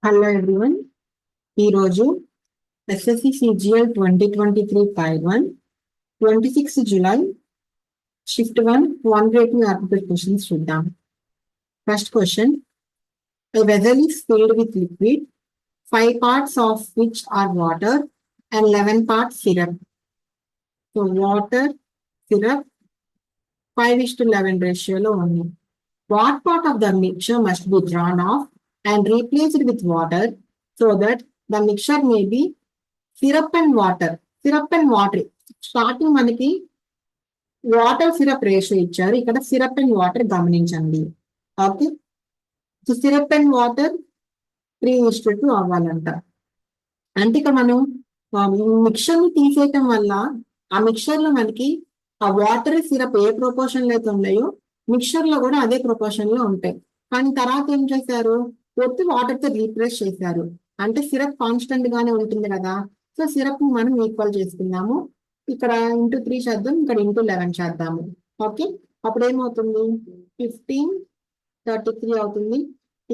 Hello everyone. ఈరోజు SSC CGL 2023 tier 1 26 July shift 1 rating article questions చూద్దాం. First question, a vessel is filled with liquid, 5 parts of which are water and 11 parts syrup. So water, syrup 5:11 ratio only. What part of the mixture must be drawn off and replaced with water so that the mixture may be syrup and water. Syrup and water starting మనకి water syrup ratio ఇచ్చారు. ఇక్కడ syrup and water గమనించండి. Okay, syrup and water 3:2 అవ్వాలంట. అంటే ఇక్కడ మనం mixture ని తీసేయటం వల్ల ఆ మిక్చర్ లో మనకి ఆ వాటర్ సిరప్ ఏ ప్రొపోర్షన్ లో అయితే ఉన్నాయో మిక్చర్ లో కూడా అదే ప్రొపోర్షన్ లో ఉంటాయి. కానీ తర్వాత ఏం చేశారు, పొత్తు వాటర్ తో రీప్లేస్ చేశారు. అంటే సిరప్ కాన్స్టెంట్ గానే ఉంటుంది కదా. సో సిరప్ మనం ఈక్వల్ చేసుకుందాము. ఇక్కడ ఇంటూ 3 చేద్దాం, ఇక్కడ ఇంటూ 11 చేద్దాము. ఓకే, అప్పుడు ఏమవుతుంది, 15:33 అవుతుంది.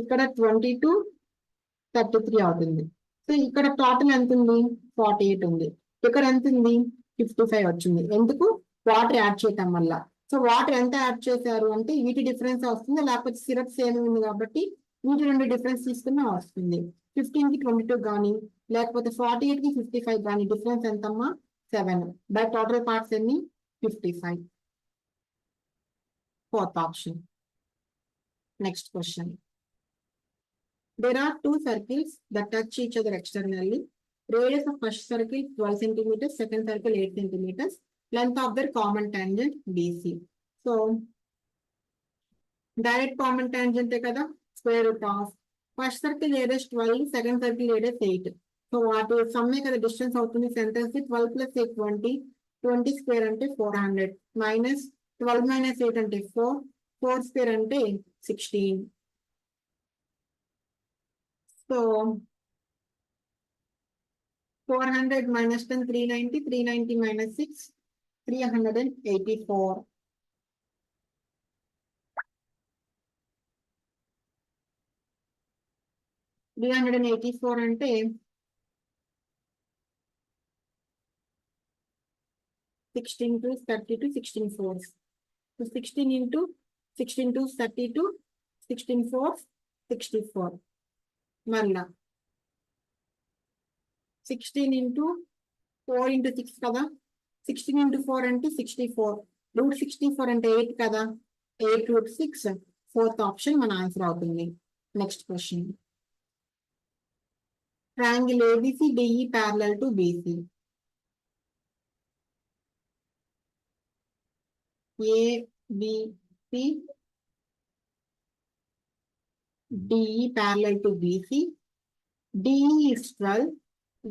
ఇక్కడ 22:33 అవుతుంది. సో ఇక్కడ టోటల్ ఎంత ఉంది, 48 ఉంది. ఇక్కడ ఎంత ఉంది, 55 వచ్చింది. ఎందుకు, వాటర్ యాడ్ చేయటం వల్ల. సో వాటర్ ఎంత యాడ్ చేశారు అంటే వీటి డిఫరెన్స్ వస్తుంది, లేకపోతే సిరప్ సేమ్ ఉంది కాబట్టి వీటి రెండు డిఫరెన్స్ తీసుకున్నా వస్తుంది. 15 కి 22 కానీ లేకపోతే 48 కి 55 కానీ డిఫరెన్స్ ఎంతమ్మా, 7. బై టోటల్ పార్ట్స్ ఎన్ని, 55. Fourth option. Next question, there are two circles that touch each other externally. Radius of first circle 12 centimeters, second circle 8 centimeters. Length of their common tangent BC. So direct common tangent kada, square root of first circle radius 12, second circle radius 8. So what is sum kada distance అవుతుంది centers కి 12 plus 8 20 square అంటే 400 minus 12 minus 8 అంటే 4 square అంటే 16. So 400 minus 10 390, 390 minus 6 384. $384 అంటే 16 to 32, 16 4s. So 16 into 16 to 32, 16 4s, 64. మళ్ళా 16 into 4 into 6 కదా, 16 into 4 అంటే 64. Route 64 అంటే 8 కదా, 8 root 6. ఫోర్త్ ఆప్షన్ మన ఆన్సర్ అవుతుంది. Next question, triangle ABC DE parallel to BC. ABC DE parallel to BC. DE is 12,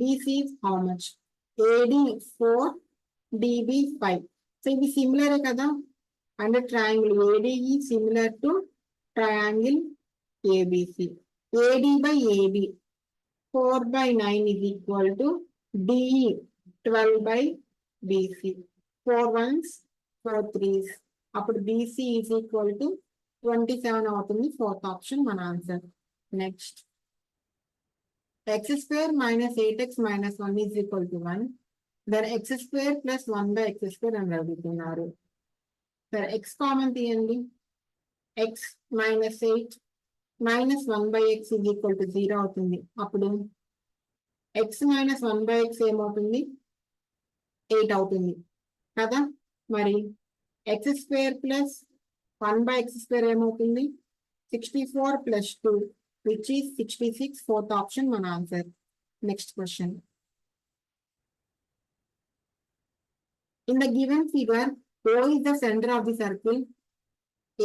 BC is how much? AD 4, DB 5. So ఇది similar కదా, అంటే triangle AD is similar to triangle ABC. AD by AB 4/9 is equal to DE 12 by BC. 4 1s 4 3s. అప్పుడు BC is equal to 27 అవుతుంది. Fourth option మన answer. Next, x² minus 8x minus 1 is equal to 1. దర్ x² plus 1 by x² అని అడుగుతున్నారు. సరే, x common తీయండి. x minus 8 minus 1 by x is equal to 0 అవుతుంది. అప్పుడు x minus 1 by x ఏమవుతుంది, 8 అవుతుంది కదా. మరి x² plus 1 by x² ఏమవుతుంది, 64 plus 2 which is 66. Fourth option మన answer. Next question, in the given figure O is the center of the circle.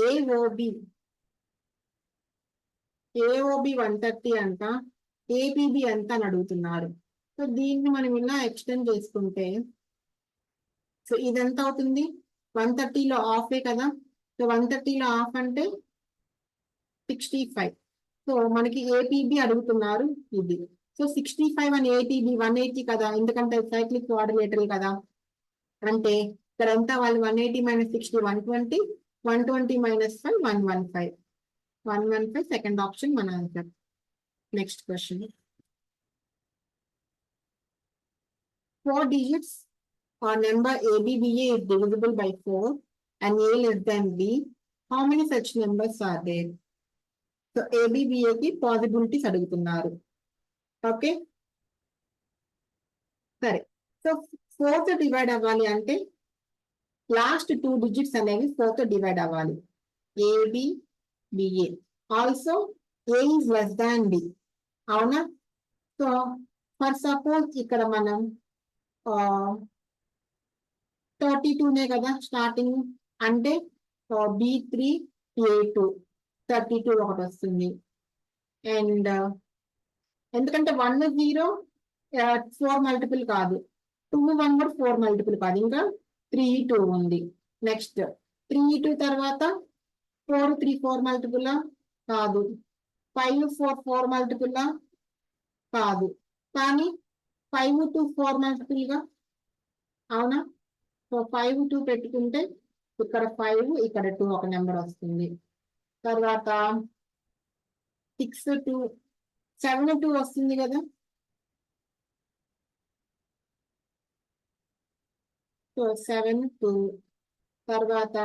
AOB 130 అంట, ABB అంత అని అడుగుతున్నారు. సో దీన్ని మనం ఇలా ఎక్స్టెండ్ చేసుకుంటే సో ఇది ఎంత అవుతుంది, 130లో హాఫే కదా. సో 130లో హాఫ్ అంటే 65. సో మనకి ఏపీబి అడుగుతున్నారు ఇది. సో 65 అని ఏటీబి 180 కదా, ఎందుకంటే సైక్లిక్ కోఆర్డినేటర్ కదా. అంటే ఇక్కడ ఎంత వాళ్ళు 180 minus 60 120, 120 minus 5 115. 115 సెకండ్ ఆప్షన్ మన answer. Next question. 4 digits or number ABBA is divisible by 4 and A less than B. How many such numbers are there? So ABBA కి పాసిబిలిటీస్ అడుగుతున్నారు. ఓకే, సరే. So 4 తో డివైడ్ అవ్వాలి అంటే last 2 digits అనేవి 4 తో divide అవ్వాలి. AB BA. Also A is less than B. అవునా? సో ఫర్ సపోజ్ ఇక్కడ మనం 32నే కదా స్టార్టింగ్, అంటే B3 A2 32 ఒకటి వస్తుంది. అండ్ ఎందుకంటే 1 0 4 మల్టిపుల్ కాదు, 2 1 కూడా 4 మల్టిపుల్ కాదు, ఇంకా 3 2 ఉంది. నెక్స్ట్ 3 2 తర్వాత 4 3 4 మల్టిపుల్ కాదు, 5 4 4 మల్టిపుల్ కాదు, కానీ 5 2 4 మల్టిపుల్ గా. అవునా? సో 5 2 పెట్టుకుంటే ఇక్కడ 5 ఇక్కడ 2 ఒక నెంబర్ వస్తుంది. తర్వాత 6 2 7 2 వస్తుంది కదా. సో 7 2 తర్వాత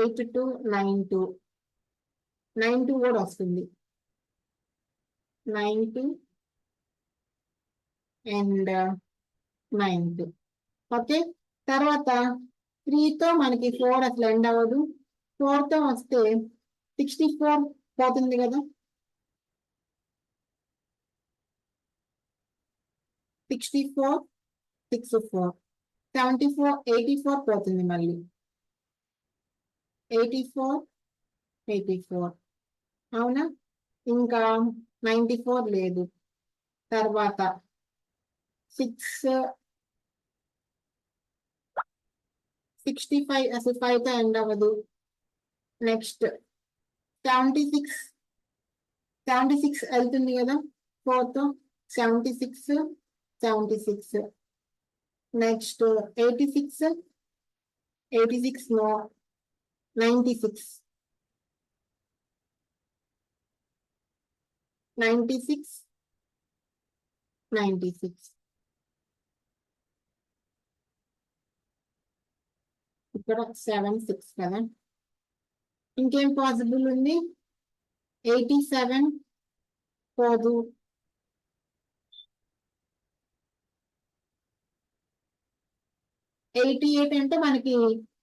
8 2 9 2 9 2 కూడా వస్తుంది. 9 2 అండ్ 9 2. ఓకే, తర్వాత 3 తో మనకి 4 అసలు ఎండ్ అవ్వదు. 4 తో వస్తే 64 పోతుంది కదా. 64 6 4 74 84 పోతుంది మళ్ళీ. 84 84. అవునా? ఇంకా 94 లేదు. తర్వాత 65 అసలు 5 తో ఎండ్ అవ్వదు. నెక్స్ట్ 76 వెళ్తుంది కదా 4 తో. 76 76. Next 86 no. 96 ఇక్కడ 7 6 కదా. ఇంకేం పాసిబుల్ ఉంది? 87 పోదు. 88 అంటే మనకి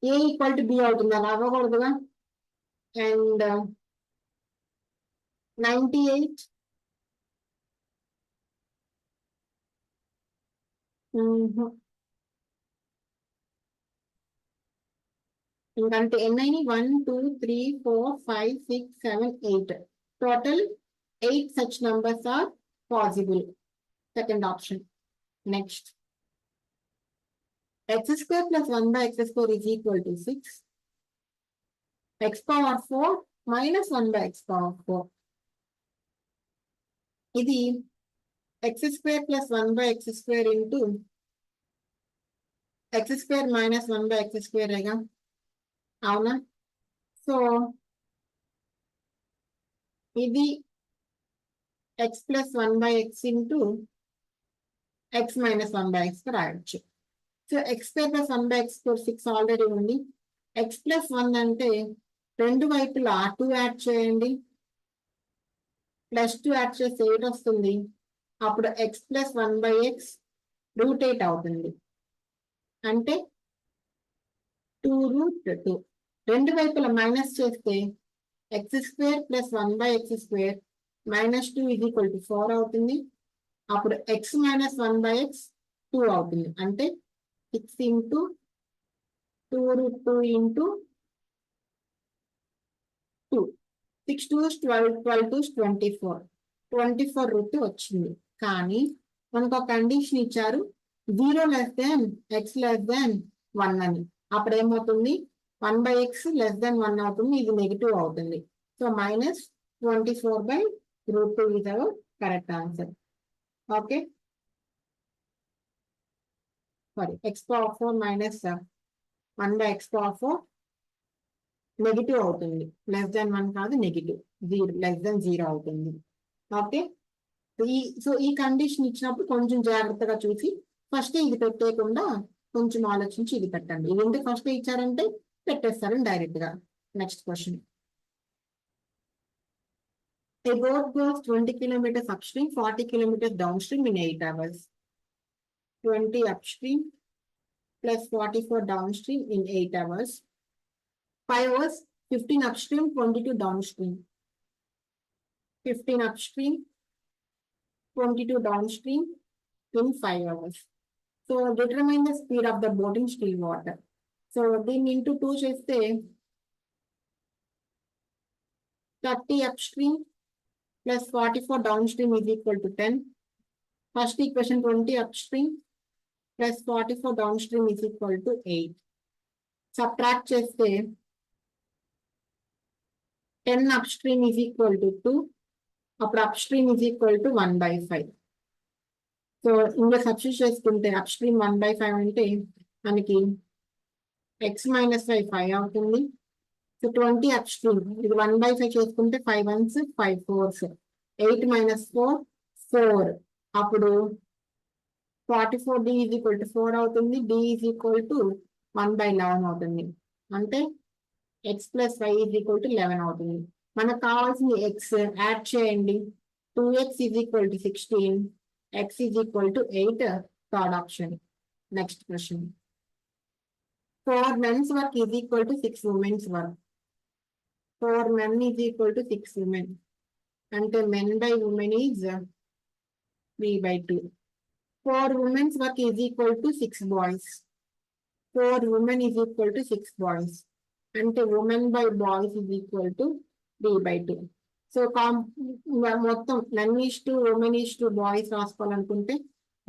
A ఈక్వల్ టు B అవుతుంది, అలా అవ్వకూడదుగా. అండ్ 98 ఇంకంటే ఎన్నైనా 1 2 3 4 5 6 7 8 total 8 such numbers are possible. Second option. Next, x square plus 1 by x square is equal to 6. X power 4 minus 1 by x power 4. ఇది x square plus 1 by x square into x square minus 1 by x square Rega. అవునా? So ఇది x plus 1 by x into x minus 1 by x రాయొచ్చు. So x square plus 1 by x square 6 already ఉంది. x plus 1 అంటే రెండు వైపులా 2 add చేయండి, +2 add చేస్తే 8 వస్తుంది. అప్పుడు x plus 1 by x √8 అవుతుంది, అంటే 2√2. రెండు వైపులా మైనస్ చేస్తే x square plus 1 by x square -2 is equal to 4 అవుతుంది. అప్పుడు x minus 1 by x 2 అవుతుంది, అంటే 6 into 2√2 into 2. 6 2s 12, 12 2s 24. 24√2 వచ్చింది. కానీ మనకు ఒక కండిషన్ ఇచ్చారు, 0 less than x less than 1 అని. అప్పుడు ఏమవుతుంది? 1 by x less than 1 అవుతుంది, ఇది నెగిటివ్ అవుతుంది. So -24/√2 is our correct answer. Okay, sorry, x power 4 minus 1 by x power 4 negative అవుతుంది, less than 1 కాదు, నెగిటివ్ 0 less than 0 అవుతుంది. ఓకే, ఈ కండిషన్ ఇచ్చినప్పుడు కొంచెం జాగ్రత్తగా చూసి ఫస్ట్ ఇది పెట్టేయకుండా కొంచెం ఆలోచించి ఇది పెట్టండి. ఇది ఎందుకు ఫస్ట్ ఇచ్చారంటే పెట్టేస్తారని డైరెక్ట్ గా. Next question. A boat goes 20 kilometers upstream, 40 kilometers downstream in 8 hours. 20 upstream plus 44 downstream in 8 hours. 5 hours, 15 upstream, 22 downstream. 15 upstream, 22 downstream in 5 hours. So determine the speed of the boat in still water. So దీన్ని into 2 చేస్తే 30 upstream plus 44 downstream is equal to 10. First equation 20 upstream plus 44 downstream is equal to 8. Subtract చేస్తే 10 upstream is equal to 2. అప్పుడు upstream is equal to 1/5. So ఇందులో substitute చేసుకుంటే upstream 1/5 అంటే మనకి x minus 5 అవుతుంది. So 20 upstream ఇది 1/5 చేసుకుంటే 5 1s 5 4s 8 minus 4 4. అప్పుడు 44d is equal to 4 అవుతుంది. d is equal to 1/11 అవుతుంది. అంటే x plus y is equal to 11 అవుతుంది. మనకు కావాల్సింది x యాడ్ చేయండి. 2x is equal to 16, x is equal to 8, third option. Next question. 4 men's work is equal to 6 women's work. 4 men is equal to 6 women. అంటే men by women is 3/2. 4 women's work is equal to 6 boys. 4 women is equal to 6 boys. అంటే women by boys is equal to 3/2. So మొత్తం men is to women is to boys రాసుకోవాలనుకుంటే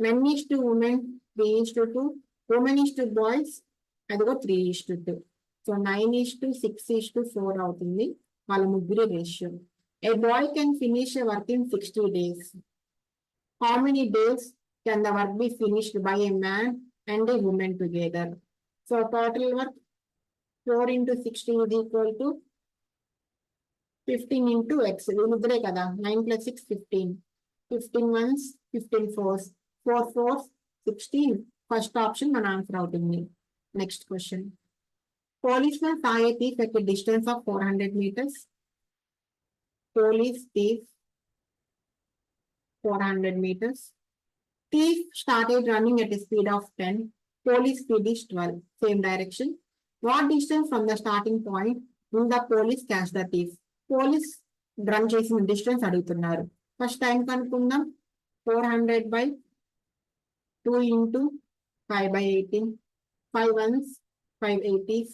men is to women 3:2, women is to boys అదిగో 3:2. So 9:6:4 అవుతుంది వాళ్ళ ముగ్గురు ratio. A boy can finish a work in 60 days. How many days can the work be finished by a man and a woman together? So total work 4 into 60 is equal to 15 into x. వీళ్ళిద్దరే కదా 9 plus 6 15. 15 ones 15 fours 4 fours 16. First option మన answer అవుతుంది. Next question. Policeman saw a thief at a distance of 400 meters. Police thief 400 meters. Thief started running at a speed of 10. Police speed is 12. Same direction. What distance from the starting point will the police catch the thief? Police run చేసిన distance అడుగుతున్నారు. First time కనుక్కుందాం. 400/2 into 5/18. 5 ones 5 80s,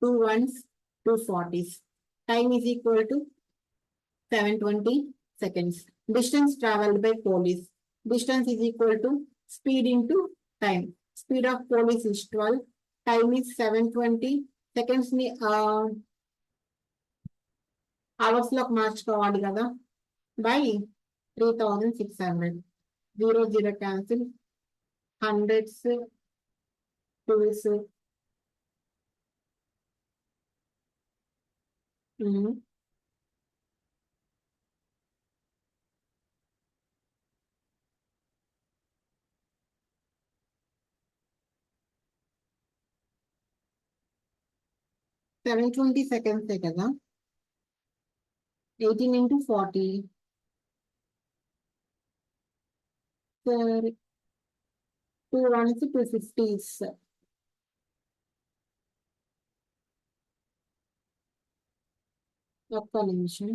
2 ones 2 40s. Time is equal to 720 seconds. Distance traveled by police. Distance is equal to speed into time. Speed of police is 12. Time is 720 seconds. ని hours లోకి మార్చుకోవాలి కదా. By 3600. 0 0 cancel. Hundreds 2s. 720 సెకండ్సే కదా. 18 into 40. సరే 2 ones 250s. ఒక్క నిమిషం.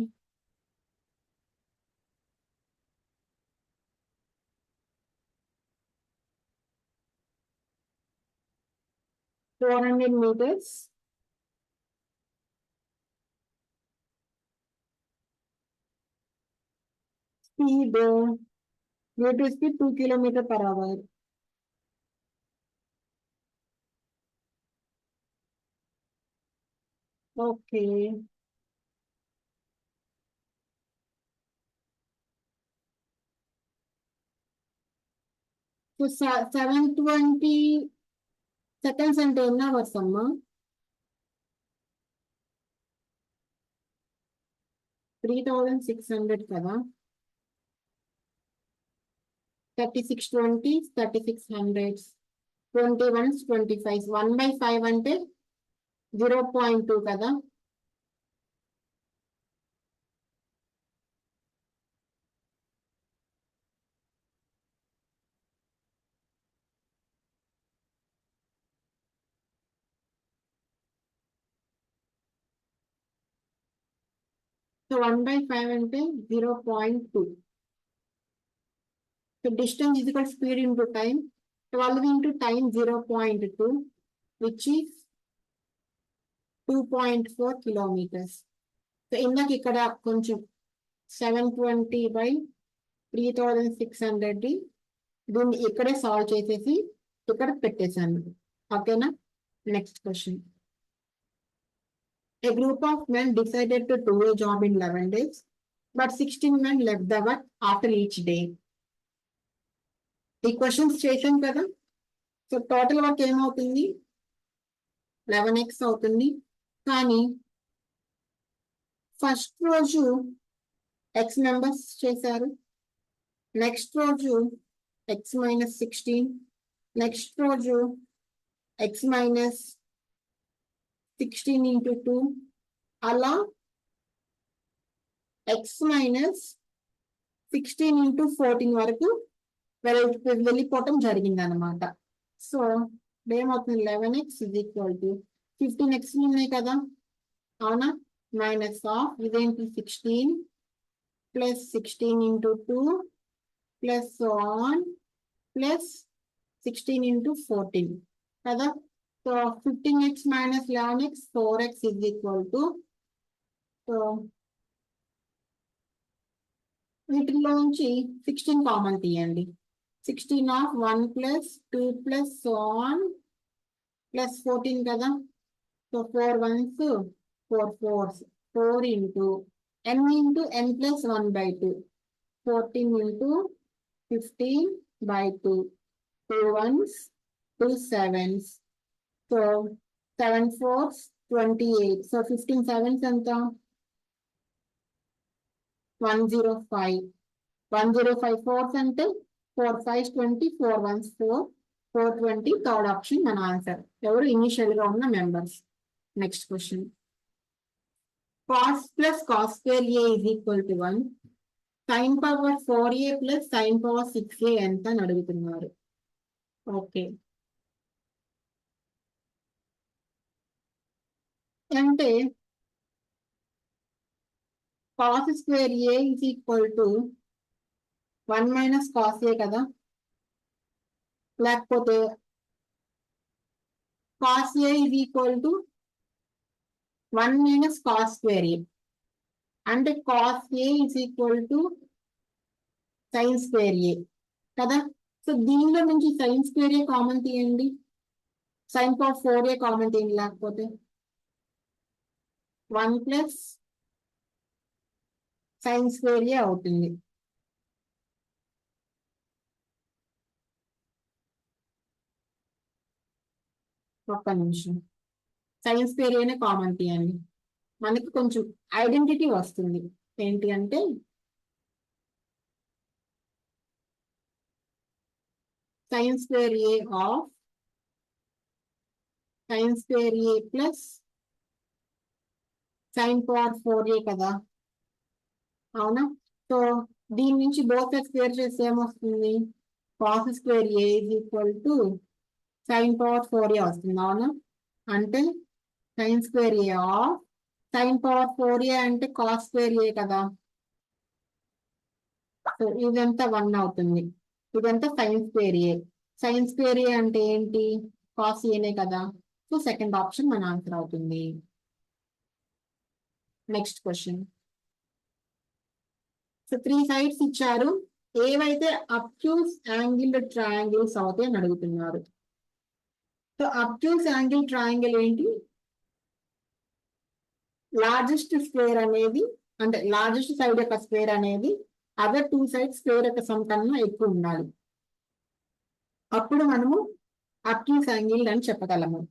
$400 meters. Speed, relative speed 2 km/h. Okay. So 720 seconds అంటే ఎన్ని అవర్స్ అమ్మా? 3600 కదా. 36 20s, 36 hundreds, 21s, 25s. 1/5 అంటే 0.2 కదా. సో 1/5 అంటే 0.2. So distance is equal to speed into time. 12 into time 0.2, which is 2.4 kilometers. So ఇందాక ఇక్కడ కొంచెం 720/3600 దీన్ని ఇక్కడే సాల్వ్ చేసేసి ఇక్కడ పెట్టేశాను. ఓకేనా. Next question. A group of men decided to do a job in 11 days, but 16 men left the work after each day. ఈ క్వశ్చన్స్ చేసాం కదా. సో టోటల్ వర్క్ ఏమవుతుంది, 11x అవుతుంది. కానీ ఫస్ట్ రోజు ఎక్స్ మెంబర్స్ చేశారు, నెక్స్ట్ రోజు ఎక్స్ మైనస్ 16, నెక్స్ట్ రోజు ఎక్స్ మైనస్ 16 into 2, అలా ఎక్స్ మైనస్ 16 into 14 వరకు వెళ్ళిపోవటం జరిగింది అనమాట. సో ఏమవుతుంది, 11x is equal to 15x ఉన్నాయి కదా, అవునా, మైనస్ ఆఫ్ ఇదేంటి 16 plus 16 into 2 plus on plus 16 into 14 కదా. So 15x minus 11x 4x is equal to, so వీటిలోంచి 16 కామన్ తీయండి. 16 of 1 plus 2 plus on plus 14 కదా. So 4 1s 4 4s 4 into n into n plus 1/2, 14 into 15/2, 2 1s 2 7s, so 7 4s 28. So 15 7s ఎంత, 105. 105 4s అంటే 4 5s 20, 4 1s 4, 420. Third option మన answer. ఎవరు initial గా ఉన్న members. Next question. cos plus cos square a is equal to 1. sin power 4a plus sin power 6a ఎంత అని అడుగుతున్నారు. Okay, అంటే cos square a is equal to 1 minus cos a కదా, లేకపోతే cos a is equal to 1 minus cos square a, అంటే cos a is equal to sin square a కదా. So దీనిలో నుంచి sin square a కామన్ తీయండి, sin power 4a common తీయండి, లేకపోతే 1 plus sin square a అవుతుంది. ఒక్క నిమిషం, sin square a నే కామన్ తీయండి, మనకి కొంచెం ఐడెంటిటీ వస్తుంది. ఏంటి అంటే sin square a of sin square a plus sin power 4a కదా, అవునా. సో దీని నుంచి బోత్ సైడ్ స్క్వేర్ చేస్తే ఏమొస్తుంది, cos square a is equal to sin power 4a వస్తుంది, అవునా. అంటే sin square a of sin power 4a అంటే cos square a కదా. సో ఇదంతా 1 అవుతుంది, ఇదంతా sin square a. sin square a అంటే ఏంటి, cos a నే కదా. సో సెకండ్ ఆప్షన్ మన ఆన్సర్ అవుతుంది. Next question. సో 3 సైడ్స్ ఇచ్చారు, ఏవైతే అబ్ట్యూస్ యాంగిల్ ట్రయాంగిల్స్ అవుతాయి అని అడుగుతున్నారు. సో అబ్ట్యూస్ యాంగిల్ ట్రయాంగిల్ ఏంటి, లార్జెస్ట్ స్క్వేర్ అనేది, అంటే లార్జెస్ట్ సైడ్ యొక్క స్క్వేర్ అనేది అదర్ 2 సైడ్స్ స్క్వేర్ యొక్క సమ్ కన్నా ఎక్కువ ఉండాలి, అప్పుడు మనము అబ్ట్యూస్ యాంగిల్ అని చెప్పగలము.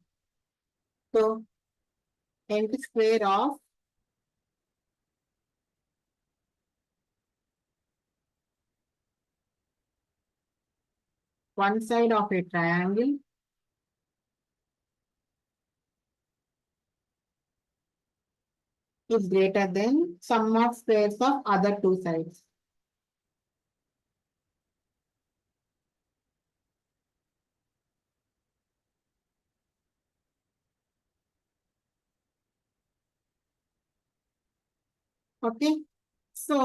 సో ఏంటి, square of one side of a triangle is greater than sum of squares of other two sides. Okay, so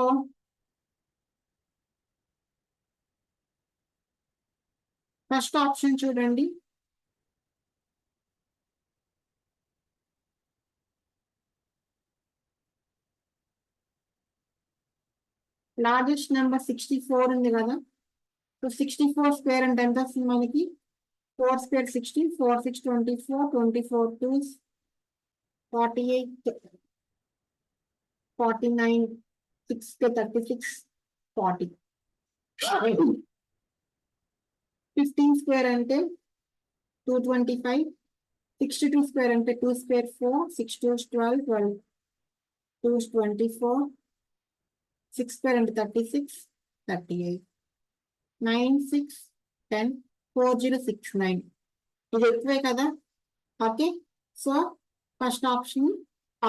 first option చూడండి. లార్జెస్ట్ నెంబర్ 64 ఉంది కదా. సో 64 స్క్వేర్ అంటే ఎంత వస్తుంది మనకి? 4 స్క్వేర్ 60, 4 6 24, 24 2 48, 49, 6 36, 40. 15 స్క్వేర్ అంటే 225, 62 స్క్వేర్ అంటే 2 స్క్వేర్ 4, 6 2 12, 12 2 24, 6 స్క్వేర్ అంటే 36, 38, 9 6 10, 4 0 6 9. ఇది ఎక్కువే కదా. Okay, so first option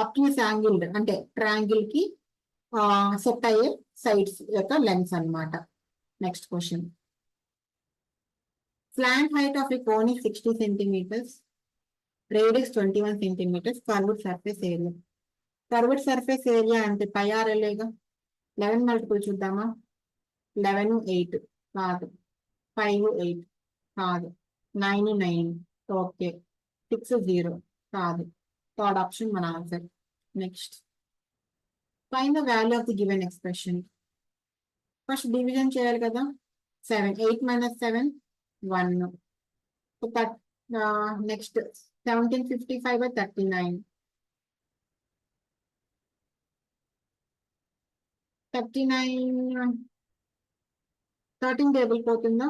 acute angle అంటే ట్రయాంగిల్ కి సెట్ అయ్యే సైడ్స్ యొక్క లెన్స్ అన్నమాట. Next question. Slant height of a cone is 60 centimeters, radius 21 centimeters, curved surface area. Curved surface area అంటే పై ఆర్ఎల్ఏగా. 11 మల్టిపుల్ చూద్దామా? 11 8 కాదు, 5 8 కాదు, 9 9 ఓకే, 6 0 కాదు. థర్డ్ ఆప్షన్ మన answer. Next, find the value of the given expression. First division చేయాలి కదా. 7 8 minus 7 1. So that next 1755 by 39. 39 13 table పోతుందా?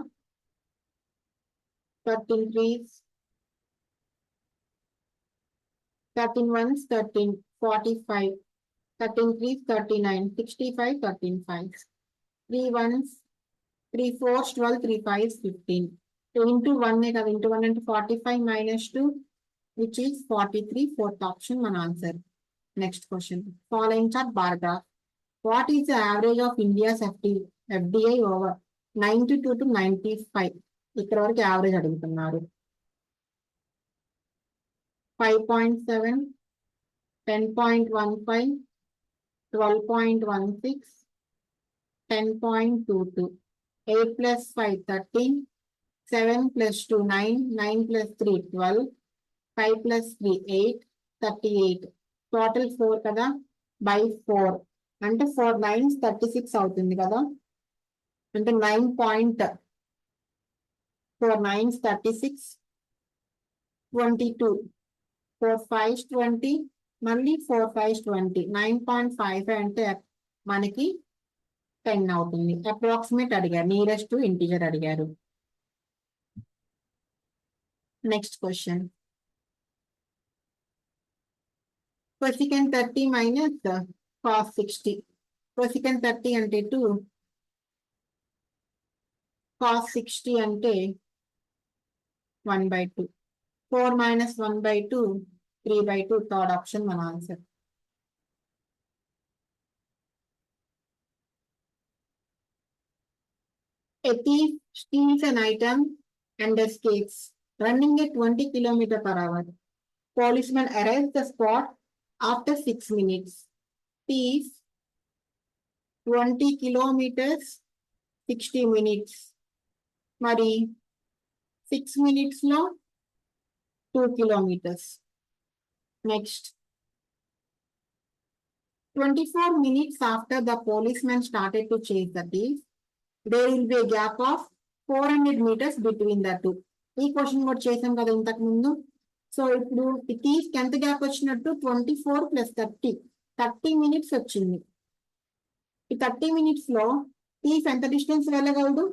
13 3s, 13 1s 13, 45, 13 3s 39, 65, 13 5s, 3 1s 3 4s 12, 3 5s 15. Into 1 కదా, into 1 అంటే 45 minus 2 which is 43. Fourth option మన answer. Next question. Following chart bar graph. What is the average of India's FDI over 92 to 95? ఇక్కడ వరకు average అడుగుతున్నారు. 5.7, 10.15, 12.16, 10.22, 8 plus 5 13, 7 plus 2 9, 9 plus 3 12, 5 plus 3 8, 38. Total 4 కదా, by 4 అంటే 4 9s 36 అవుతుంది కదా. అంటే 9.4 9s 36, 22, 4 5s 20, మళ్ళీ 4 5s 20, 9.55 అంటే మనకి 10 అవుతుంది. అప్రాక్సిమేట్ అడిగారు, నియరెస్ట్ ఇంటీజర్ అడిగారు. Next question. cosecant 30 minus cos 60. cosecant 30 అంటే 2, cos 60 అంటే 1/2. 4 minus 1/2, 3/2. థర్డ్ ఆప్షన్ మన answer. A thief steals an item and escapes, running at 20 km/h. Policeman arrives the spot after 6 minutes. Thief 20 kilometers 60 minutes. మరి 6 minutes లో 2 kilometers. Next, 24 minutes after the policeman started to chase the thief, there will be a gap of 400 meters between the two. ఈ question కూడా చేసాం కదా ఇంతకు ముందు. So ఇప్పుడు ఈ థీఫ్ కి ఎంత గ్యాప్ వచ్చినట్టు? 24 + 30 minutes వచ్చింది. ఈ 30 minutes లో థీఫ్ ఎంత డిస్టెన్స్ వెళ్ళగలడు?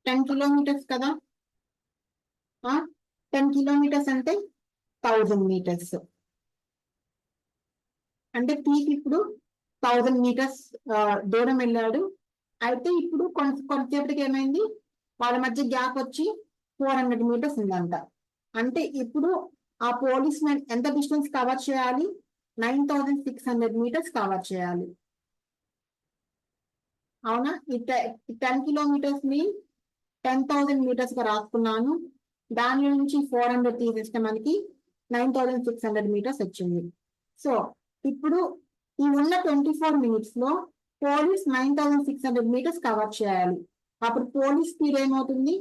10 kilometers కదా. 10 kilometers అంటే 1000 meters. అంటే థీఫ్ ఇప్పుడు 1000 మీటర్స్ దూరం వెళ్ళాడు. అయితే ఇప్పుడు కొంతసేపటికి ఏమైంది, వాళ్ళ మధ్య గ్యాప్ వచ్చి 400 మీటర్స్ ఉందంట. అంటే ఇప్పుడు ఆ పోలీస్ మ్యాన్ ఎంత డిస్టెన్స్ కవర్ చేయాలి? 9600 మీటర్స్ కవర్ చేయాలి. అవునా? ఈ 10 కిలోమీటర్స్ ని 10,000 మీటర్స్ గా రాసుకున్నాను. దాని నుంచి 400 తీసేస్తే మనకి 9600 మీటర్స్ వచ్చింది. సో ఇప్పుడు ఈ ఉన్న 24 మినిట్స్ లో పోలీస్ 9600 మీటర్స్ కవర్ చేయాలి. అప్పుడు పోలీస్ స్పీడ్ ఏమవుతుంది?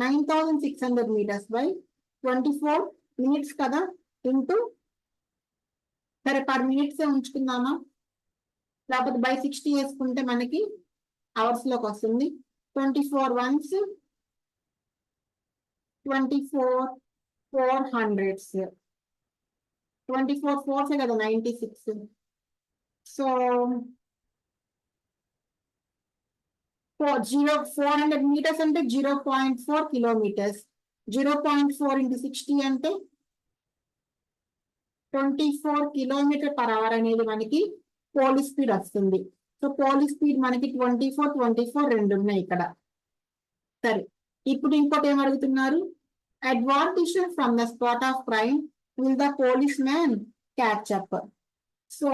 9600 మీటర్స్ బై 24 మినిట్స్ కదా, ఇంటూ, సరే పర్ మినిట్స్ ఉంచుకుందామా, లేకపోతే బై 60 వేసుకుంటే మనకి అవర్స్ లోకి వస్తుంది. 24 వన్స్ 24 400s, 24 4s కదా 96. సో 400 మీటర్స్ అంటే 0.4 కిలోమీటర్స్. 0.4 into 60 అంటే 24 కిలోమీటర్ పర్ అవర్ అనేది మనకి పోలీస్ స్పీడ్ వస్తుంది. సో పోలీస్ స్పీడ్ మనకి 24 రెండు ఉన్నాయి ఇక్కడ. సరే, ఇప్పుడు ఇంకోటి ఏం అడుగుతున్నారు? At what distance from the spot of crime will the policeman catch up? So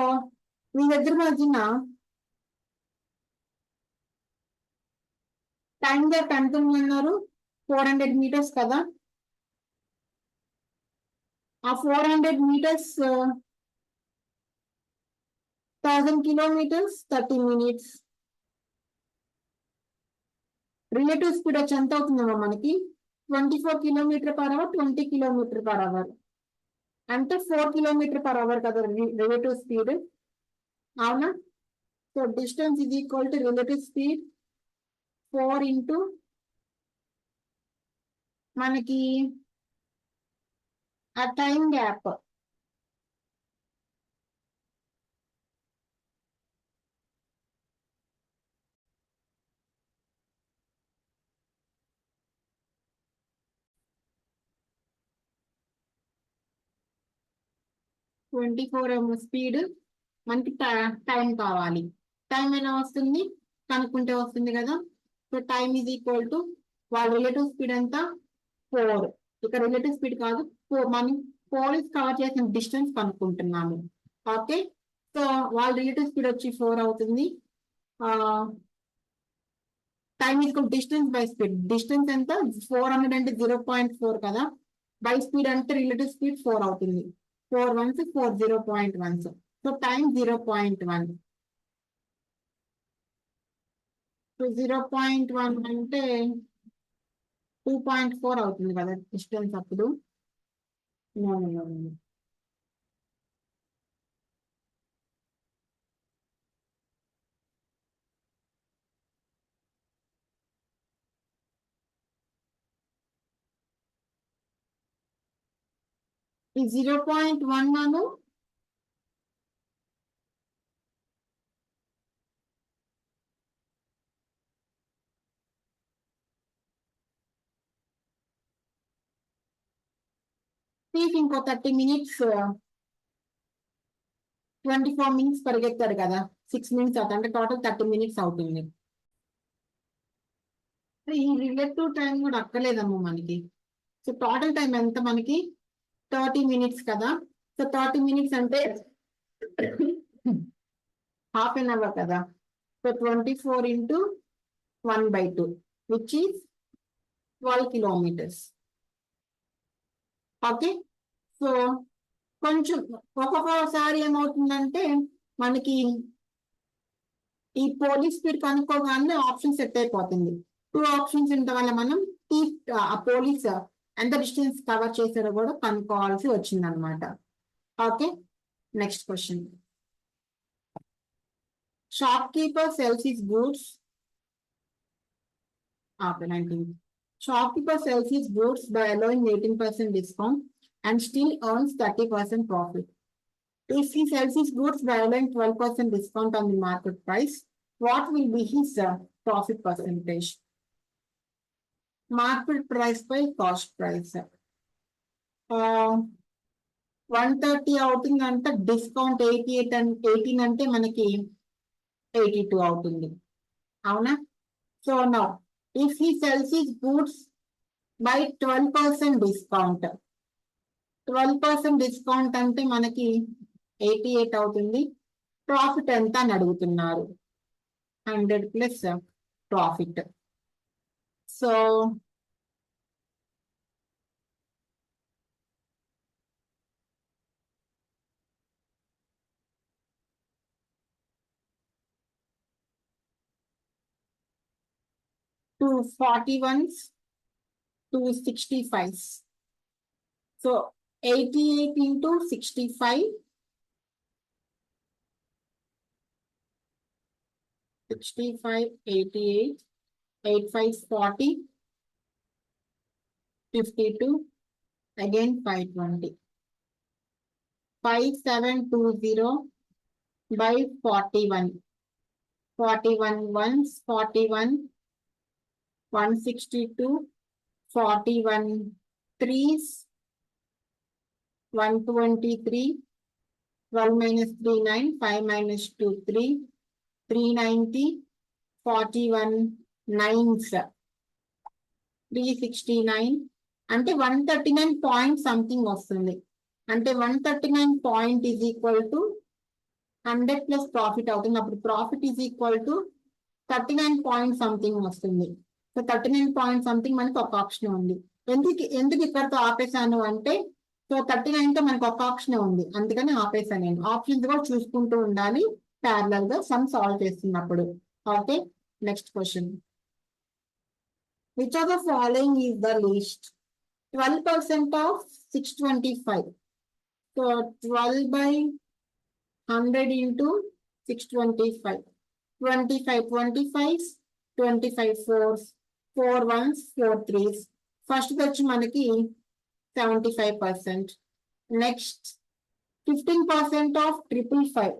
మీ దగ్గర మధ్యన టైం గ్యాప్ ఎంత ఉందన్నారు? 400 మీటర్స్ కదా. ఆ 400 metres 1000 kilometres 30 minutes. Relative speed వచ్చి ఎంత అవుతుందమ్మా మనకి? 24 kilometre per hour, 20 kilometre per hour అంటే 4 కిలోమీటర్ పర్ అవర్ కదా రిలేటివ్ స్పీడ్. అవునా? So distance is equal to relative speed 4 into మనకి ఆ time gap. Twenty four speed మనకి టైం కావాలి. టైం ఎలా వస్తుంది? కనుక్కుంటే వస్తుంది కదా. So time is equal to వాళ్ళ రిలేటివ్ స్పీడ్ ఎంత? 4. ఇక్కడ రిలేటివ్ స్పీడ్ కాదు, మనం పోలీస్ కవర్ చేసిన డిస్టెన్స్ కనుక్కుంటున్నాము. ఓకే, సో వాళ్ళ రిలేటివ్ స్పీడ్ వచ్చి 4 అవుతుంది. Time equal distance by speed. Distance ఎంత? 400 అంటే 0.4 కదా, బై స్పీడ్ అంటే రిలేటివ్ స్పీడ్ 4 అవుతుంది. 4 1s 4 0.1s. So time 0.1. So 0.1 అంటే 2.4 అవుతుంది కదా డిస్టెన్స్ అప్పుడు. No, no, no, no. ఈ 0.1 అను ఇంకో 30 మినిట్స్ 24 మినిట్స్ పరిగెత్తాడు కదా, 6 మినిట్స్ అవుతుంది అంటే టోటల్ 30 మినిట్స్ అవుతుంది. ఈ రిలేటివ్ టైం కూడా అక్కర్లేదమ్మా మనకి. సో టోటల్ టైం ఎంత మనకి? 30 మినిట్స్ కదా. సో 30 మినిట్స్ అంటే హాఫ్ అన్ అవర్ కదా. So 24 into 1/2 which is 12 kilometres. Okay, so కొంచెం ఒక్కొక్కసారి ఏమవుతుందంటే మనకి ఈ పోలీస్ స్పీడ్ కనుక్కోగానే ఆప్షన్ సెట్ అయిపోతుంది. 2 ఆప్షన్స్ ఉండటం వల్ల మనం ఆ పోలీస్ ఎంత డిస్టెన్స్ కవర్ చేశారో కూడా కనుక్కోవాల్సి వచ్చింది అనమాట. Okay, next question. Shopkeeper cells his goods. 19. Shopkeeper sells his goods by allowing 18% discount and still earns 30% profit. If he sells his goods by allowing 12% discount on the market price, what will be his profit percentage? Market price by cost price. 130 అవుతుందంటే discount 18 అంటే మనకి 82 అవుతుంది. అవునా? So now if he sells his goods by 12% discount, 12% discount అంటే మనకి 88 అవుతుంది. Profit ఎంత అని అడుగుతున్నారు. 100 plus profit. So two 41s, 265s. So 88 into 65, 65, 88, 8 5 40, 52, again 520. 5720 by 41. 41 ones, 41, 162, 41 threes, 123, 12 minus 3 9, 5 minus 2 3, 390, 41 nines, 369 అంటే 139 పాయింట్ సంథింగ్ వస్తుంది. అంటే 139 point is equal to 100 plus profit అవుతుంది. అప్పుడు profit is equal to 39 point something వస్తుంది. సో 39 పాయింట్ సంథింగ్ మనకి ఒక option ఉంది. ఎందుకు ఇక్కడతో ఆపేశాను అంటే, సో 39 తో మనకు ఒక ఆప్షన్ ఉంది, అందుకని ఆపేశాను నేను. ఆప్షన్స్ కూడా చూసుకుంటూ ఉండాలి ప్యారలల్ గా సమ్ సాల్వ్ చేస్తున్నప్పుడు. Okay, next question. Which of the following is the least? 12% of 625. So 12 by 100 into 625. 25 25s, 25 4s, 4 1s, 4 3s. First వచ్చి మనకి 75%. Next 15% of 555.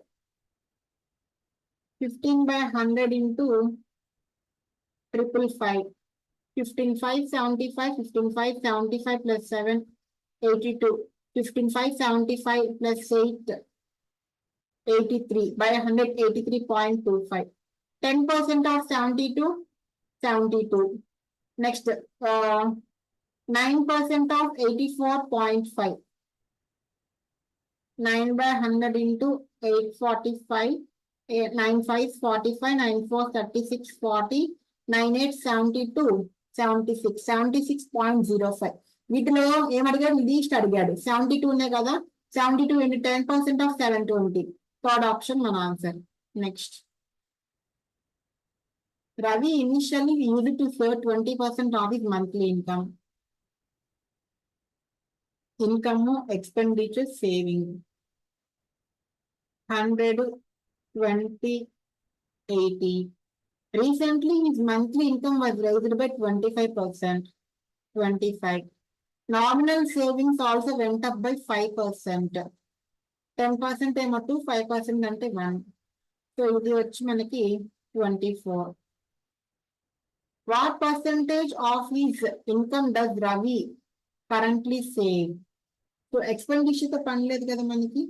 15 by 100 into 555. 15 5 75, 15 5 75 plus 7 82. 15 5 75 plus 8 83 by 100 83.25. 10% of 72 72. Next 9% of 84.5. 9 by 100 into 845. 9 5 45, 9 4 36 40, 9 8 72 76 76.05. వీటిలో ఏమడిగాడు? Least అడిగాడు. 72 కదా, 72 into 10% of 720. Third option మన answer. Next, Ravi initially used to save 20% of his monthly income. Income, expenditure, saving. 100, 20, 80. Recently, his monthly income was raised by 25%. 25. Nominal savings also went up by 5%. 10% ఏమో 2, 5% అంటే 1. So ఇది వచ్చి మనకి 24. What percentage of his income does Ravi currently save? So expenditure తో పని లేదు కదా మనకి.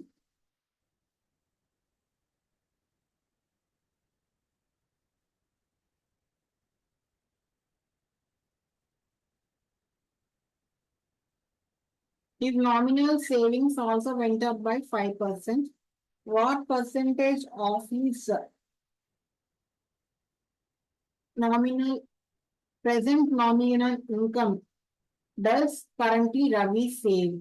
His nominal savings also went up by 5%. What percentage of his present nominal income does currently Ravi save?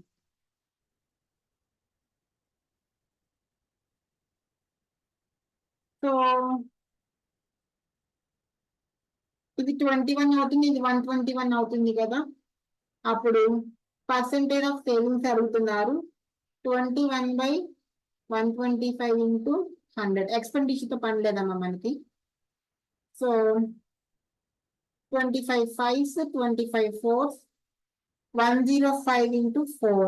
So ఇది 21 అవుతుంది, ఇది 121 అవుతుంది కదా. అప్పుడు పర్సెంటేజ్ ఆఫ్ సేవింగ్స్ అడుగుతున్నారు. 21 by 125 into 100. ఎక్స్పెండిచర్ తో పని లేదమ్మా మనకి. So 25 5s, 25 4s, 105 into 4.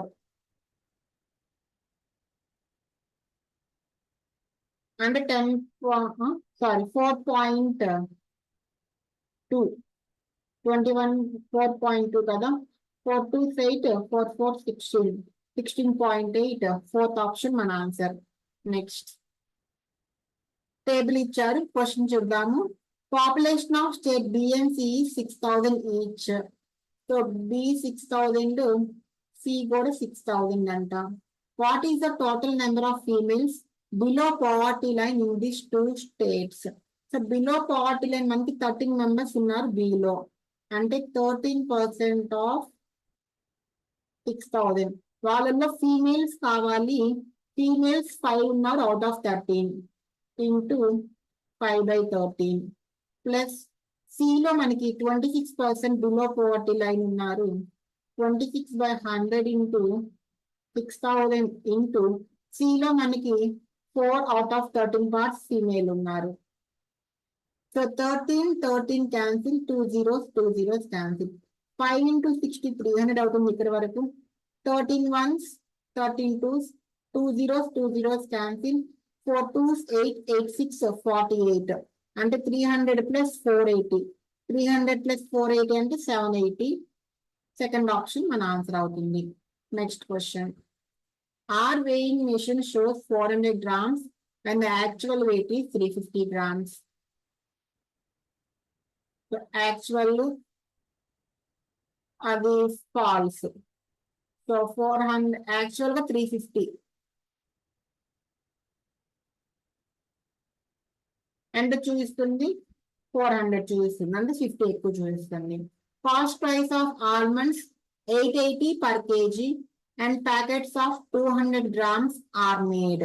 అంటే 4.2. 21 4.2 కదా. 4 2 8, 4 4 16, 16.8. ఫోర్త్ ఆప్షన్ మన ఆన్సర్. నెక్స్ట్, టేబుల్ ఇచ్చారు, క్వశ్చన్ చూద్దాము. Population of state BMC 6,000 each. So B 6,000, C కూడా 6,000 అంట. What is the total number of females below poverty line in this 2 states? So below poverty line మనకి 13 members ఉన్నారు below, అంటే 13% of 6,000. వాళ్ళల్లో females కావాలి, females 5 ఉన్నారు out of 13 into 5/13 plus సిలో మనకి 26% బిలో పోవర్టీ లైన్ ఉన్నారు, 26/100 ఇంటూ 6,000 ఇంటూ సిలో మనకి 4 అవుట్ ఆఫ్ 13 parts ఫీమేల్ ఉన్నారు. So 13 cancel, 2 zeros cancel. 5 into 60 300 అవుతుంది ఇక్కడ వరకు. 13 ones, 13 twos, 2 zeros cancel, 4 twos 8, 8 6 48 అంటే 300 plus 480, 300 plus 480 అంటే 780. సెకండ్ ఆప్షన్ మన ఆన్సర్ అవుతుంది. Next question. ఆర్ weighing machine shows 400 grams and the actual weight is 350 grams. Actual అది ఫాల్స్. సో 400 యాక్చువల్ గా 350 ఎంత చూపిస్తుంది, 400 చూపిస్తుంది, అంటే 50 ఎక్కువ చూపిస్తుంది. Cost price of almonds 880 per kg and packets of 200 grams are made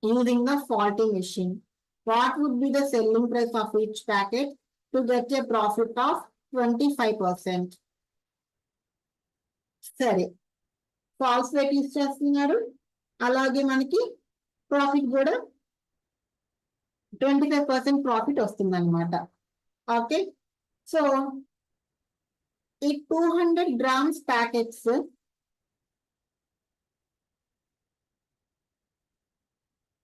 using the faulty machine. What would be the selling price of each packet to get a profit of 25%? సరే, falls rate use చేస్తున్నారు, అలాగే మనకి profit కూడా 25% profit వస్తుంది అనమాట. Okay, so ఈ 200 grams packets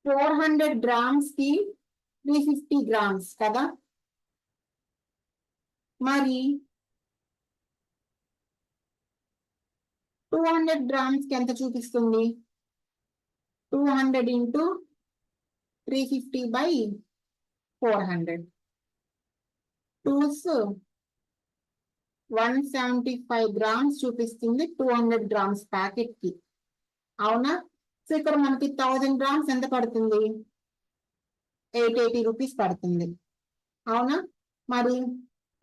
400 grams కి 350 grams కదా. మరి 200 grams కి ఎంత చూపిస్తుంది, 200 into 350/400, 2s 175 grams చూపిస్తుంది 200 grams ప్యాకెట్ కి, అవునా. సో ఇక్కడ మనకి 1000 grams ఎంత పడుతుంది, 880 rupees పడుతుంది, అవునా. మరి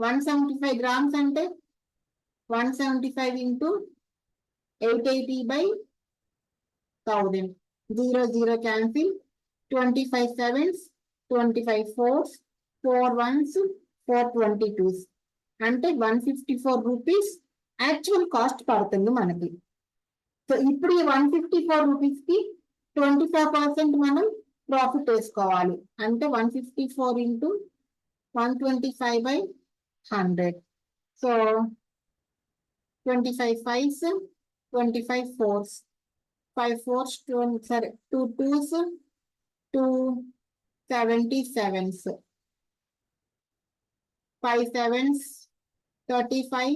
175 grams అంటే 175 into 880/1000, 0 cancel, 25 sevens, 25 fours, 4 ones, 4 22s అంటే 154 rupees యాక్చువల్ కాస్ట్ పడుతుంది మనకి. సో ఇప్పుడు ఈ 154 rupees కి 25% మనం ప్రాఫిట్ వేసుకోవాలి, అంటే 154 into 125/100. So 25 5s, 25 4s, 5 4s, 2 2s, 2 77s, 5 7s 35,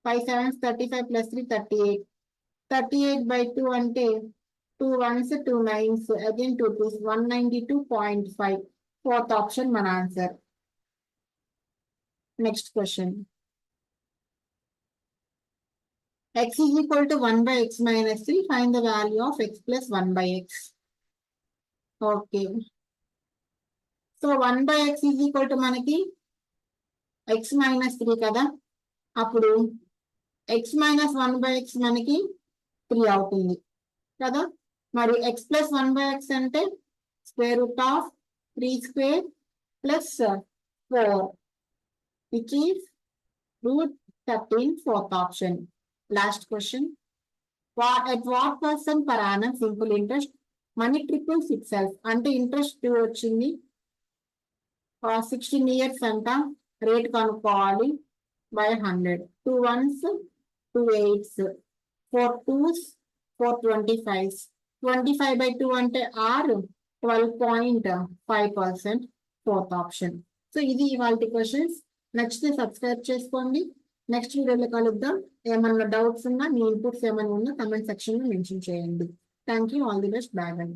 5 7s 35 plus 3 38, 38/2 అంటే 2 1s 2 9s again 2 2s 192.5. Fourth option మన answer. Next question. x is equal to 1/x minus 3. Find the value of x plus 1/x. Okay, so 1/x is equal to మనకి x minus 3 కదా, అప్పుడు x minus 1/x మనకి 3 అవుతుంది కదా. మరి x plus 1/x అంటే square root of 3 square plus 4, which is root 13, fourth option. Last question. At what percent per annum simple interest money triples itself? అంటే interest వచ్చింది 16 years అంట, రేట్ కనుక్కోవాలి by 100. 2 ones 2 8s, 4 2s 4 25s, 25/2 అంటే r 12.5%, fourth option. So ఇది ఇవాళ questions. నచ్చితే subscribe చేసుకోండి. Next వీడియోలో కలుద్దాం. ఏమన్నా డౌట్స్ ఉన్నా, మీ ఇన్పుట్స్ ఏమైనా ఉన్నా కమెంట్ సెక్షన్ లో మెన్షన్ చేయండి. Thank you, all the best, bye bye.